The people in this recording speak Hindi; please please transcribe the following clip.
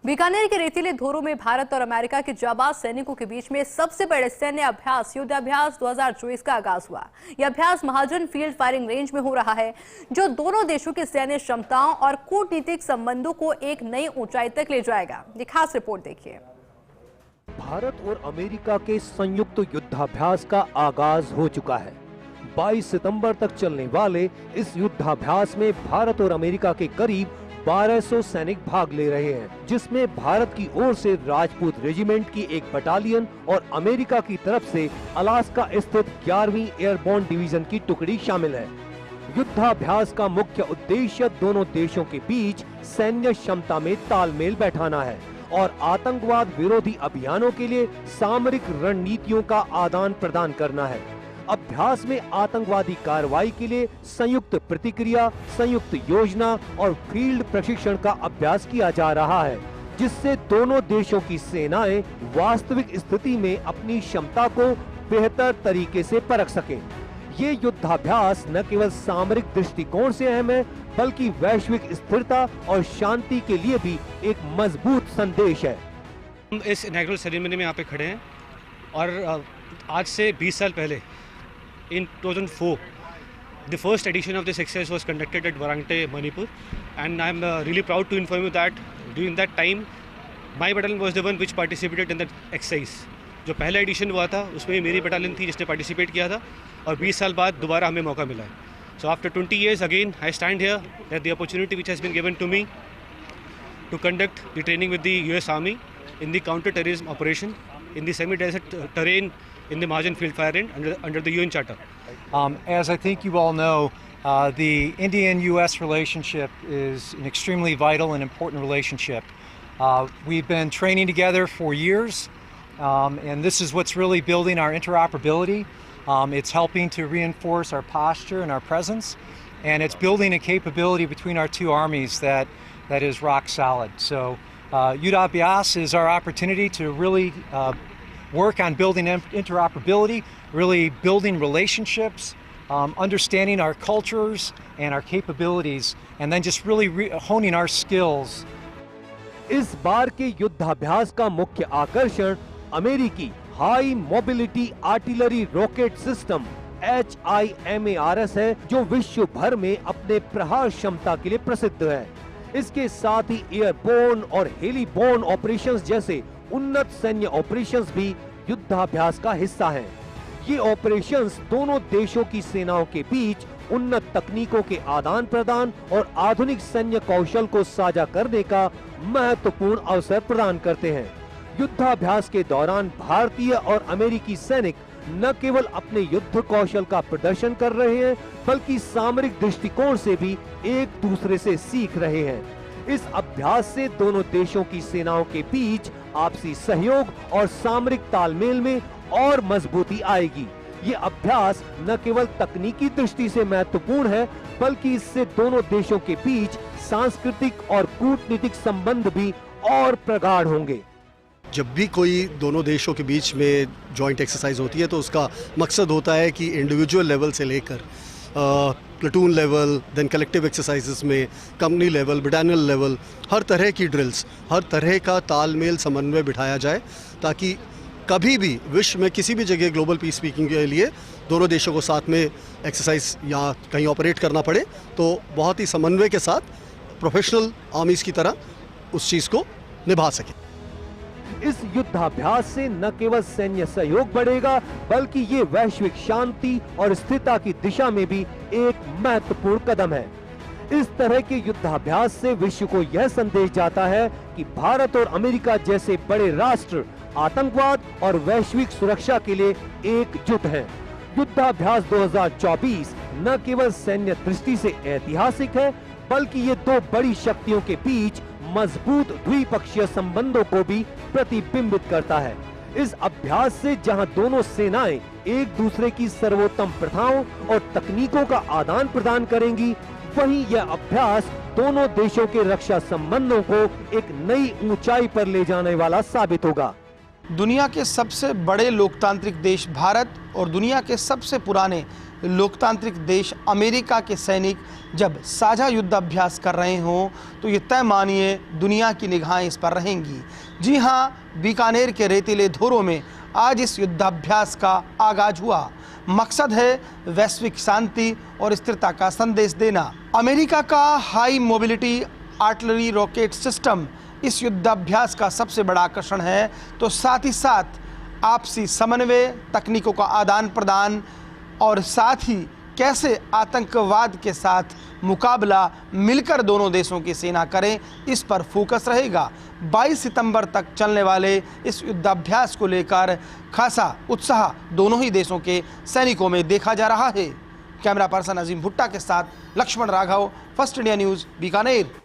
बीकानेर के रेतीले धोरो में भारत और अमेरिका के जाबाज सैनिकों के बीच में सबसे बड़े सैन्य अभ्यास युद्धाभ्यास 2024 का आगाज हुआ। यह अभ्यास महाजन फील्ड फायरिंग रेंज में हो रहा है, जो दोनों देशों की सैन्य क्षमताओं और कूटनीतिक संबंधों को एक नई ऊंचाई तक ले जाएगा। ये खास रिपोर्ट देखिए। भारत और अमेरिका के संयुक्त युद्धाभ्यास का आगाज हो चुका है। 22 सितंबर तक चलने वाले इस युद्धाभ्यास में भारत और अमेरिका के करीब 1200 सैनिक भाग ले रहे हैं, जिसमें भारत की ओर से राजपूत रेजिमेंट की एक बटालियन और अमेरिका की तरफ से अलास्का स्थित 11वीं एयरबोर्न डिवीजन की टुकड़ी शामिल है। युद्धाभ्यास का मुख्य उद्देश्य दोनों देशों के बीच सैन्य क्षमता में तालमेल बैठाना है और आतंकवाद विरोधी अभियानों के लिए सामरिक रणनीतियों का आदान प्रदान करना है। अभ्यास में आतंकवादी कार्रवाई के लिए संयुक्त प्रतिक्रिया, संयुक्त योजना और फील्ड प्रशिक्षण का अभ्यास किया जा रहा है, जिससे दोनों देशों की सेनाएं वास्तविक स्थिति में अपनी क्षमता को बेहतर तरीके से परख सकें। ये युद्धाभ्यास न केवल सामरिक दृष्टिकोण से अहम है, बल्कि वैश्विक स्थिरता और शांति के लिए भी एक मजबूत संदेश है। हम इस इनॉग्रेशन सेरेमनी में यहाँ पे खड़े हैं और आज से 20 साल पहले in 2004 the first edition of this exercise was conducted at Warangte, Manipur, and I'm really proud to inform you that during that time my battalion was the one which participated in that exercise. जो पहला एडिशन हुआ था उसमें मेरी बटालियन थी जिसने पार्टिसिपेट किया था और 20 साल बाद दोबारा हमें मौका मिला है। So after 20 years again I stand here that the opportunity which has been given to me to conduct the training with the US Army in the counter-terrorism operation in the semi-desert terrain in the Mahajan Field Fire Range under the UN Charter. As I think you all know, the Indian-U.S. relationship is an extremely vital and important relationship. We've been training together for years, and this is what's really building our interoperability. It's helping to reinforce our posture and our presence, and it's building a capability between our two armies that is rock solid. So Yuddhabhyas is our opportunity to really work on building interoperability, really building relationships, understanding our cultures and our capabilities, and then just really honing our skills. इस बार के युद्धाभ्यास का मुख्य आकर्षण अमेरिकी high mobility artillery rocket system HIMARS है, जो विश्व भर में अपने प्रहार क्षमता के लिए प्रसिद्ध है। इसके साथ ही एयरबोर्न और हेलीबोर्न ऑपरेशंस जैसे उन्नत सैन्य ऑपरेशंस भी युद्धाभ्यास का हिस्सा हैं। ये ऑपरेशंस दोनों देशों की सेनाओं के बीच उन्नत तकनीकों के आदान प्रदान और आधुनिक सैन्य कौशल को साझा करने का महत्वपूर्ण अवसर प्रदान करते हैं। युद्धाभ्यास के दौरान भारतीय और अमेरिकी सैनिक न केवल अपने युद्ध कौशल का प्रदर्शन कर रहे हैं, बल्कि सामरिक दृष्टिकोण से भी एक दूसरे से सीख रहे हैं। इस अभ्यास से दोनों देशों की सेनाओं के बीच आपसी सहयोग और सामरिक तालमेल में और मजबूती आएगी। ये अभ्यास न केवल तकनीकी दृष्टि से महत्वपूर्ण है, बल्कि इससे दोनों देशों के बीच सांस्कृतिक और कूटनीतिक संबंध भी और प्रगाढ़ होंगे। जब भी कोई दोनों देशों के बीच में जॉइंट एक्सरसाइज होती है तो उसका मकसद होता है कि इंडिविजुअल लेवल से लेकर platoon level, then collective exercises में कंपनी लेवल, बटालियन लेवल, हर तरह की ड्रिल्स, हर तरह का तालमेल समन्वय बिठाया जाए, ताकि कभी भी विश्व में किसी भी जगह ग्लोबल पीस स्पीकिंग के लिए दोनों देशों को साथ में एक्सरसाइज या कहीं ऑपरेट करना पड़े तो बहुत ही समन्वय के साथ प्रोफेशनल आर्मीज की तरह उस चीज़ को निभा सके। इस युद्धाभ्यास से न केवल सैन्य सहयोग बढ़ेगा, बल्कि ये वैश्विक शांति और स्थिरता की दिशा में भी एक महत्वपूर्ण कदम है। इस तरह के युद्धाभ्यास से विश्व को यह संदेश जाता है कि भारत और अमेरिका जैसे बड़े राष्ट्र आतंकवाद और वैश्विक सुरक्षा के लिए एकजुट हैं। युद्धाभ्यास 2024 न केवल सैन्य दृष्टि से ऐतिहासिक है, बल्कि ये दो बड़ी शक्तियों के बीच मजबूत द्विपक्षीय संबंधों को भी प्रतिबिंबित करता है। इस अभ्यास से जहां दोनों सेनाएं एक दूसरे की सर्वोत्तम प्रथाओं और तकनीकों का आदान प्रदान करेंगी, वहीं यह अभ्यास दोनों देशों के रक्षा संबंधों को एक नई ऊंचाई पर ले जाने वाला साबित होगा। दुनिया के सबसे बड़े लोकतांत्रिक देश भारत और दुनिया के सबसे पुराने लोकतांत्रिक देश अमेरिका के सैनिक जब साझा युद्ध अभ्यास कर रहे हों तो ये तय मानिए दुनिया की निगाहें इस पर रहेंगी। जी हाँ, बीकानेर के रेतीले धोरों में आज इस युद्धाभ्यास का आगाज हुआ। मकसद है वैश्विक शांति और स्थिरता का संदेश देना। अमेरिका का high mobility artillery rocket system इस युद्धाभ्यास का सबसे बड़ा आकर्षण है, तो साथ ही साथ आपसी समन्वय, तकनीकों का आदान प्रदान और साथ ही कैसे आतंकवाद के साथ मुकाबला मिलकर दोनों देशों की सेना करें, इस पर फोकस रहेगा। 22 सितंबर तक चलने वाले इस युद्धाभ्यास को लेकर खासा उत्साह दोनों ही देशों के सैनिकों में देखा जा रहा है। कैमरा पर्सन अजीम भुट्टा के साथ Lakshman Raghav, first India news, Bikaner.